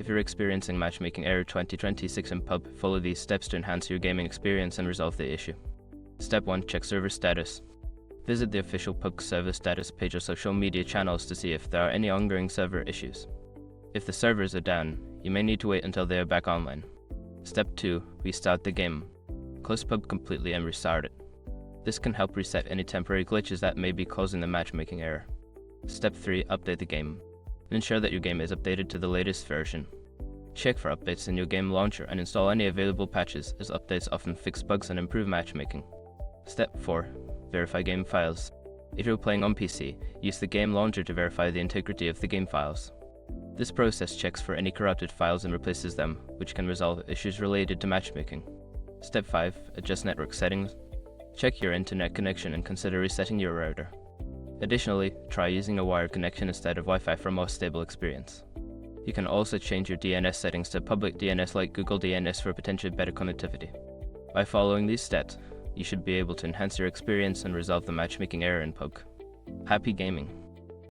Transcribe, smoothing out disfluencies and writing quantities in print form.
If you're experiencing matchmaking error 2026 in PUBG, follow these steps to enhance your gaming experience and resolve the issue. Step 1. Check server status. Visit the official PUBG server status page or social media channels to see if there are any ongoing server issues. If the servers are down, you may need to wait until they are back online. Step 2. Restart the game. Close PUBG completely and restart it. This can help reset any temporary glitches that may be causing the matchmaking error. Step 3. Update the game. Ensure that your game is updated to the latest version. Check for updates in your game launcher and install any available patches, as updates often fix bugs and improve matchmaking. Step 4. Verify game files. If you're playing on PC, use the game launcher to verify the integrity of the game files. This process checks for any corrupted files and replaces them, which can resolve issues related to matchmaking. Step 5. Adjust network settings. Check your internet connection and consider resetting your router. Additionally, try using a wired connection instead of Wi-Fi for a more stable experience. You can also change your DNS settings to public DNS like Google DNS for potentially better connectivity. By following these steps, you should be able to enhance your experience and resolve the matchmaking error in PUBG. Happy gaming!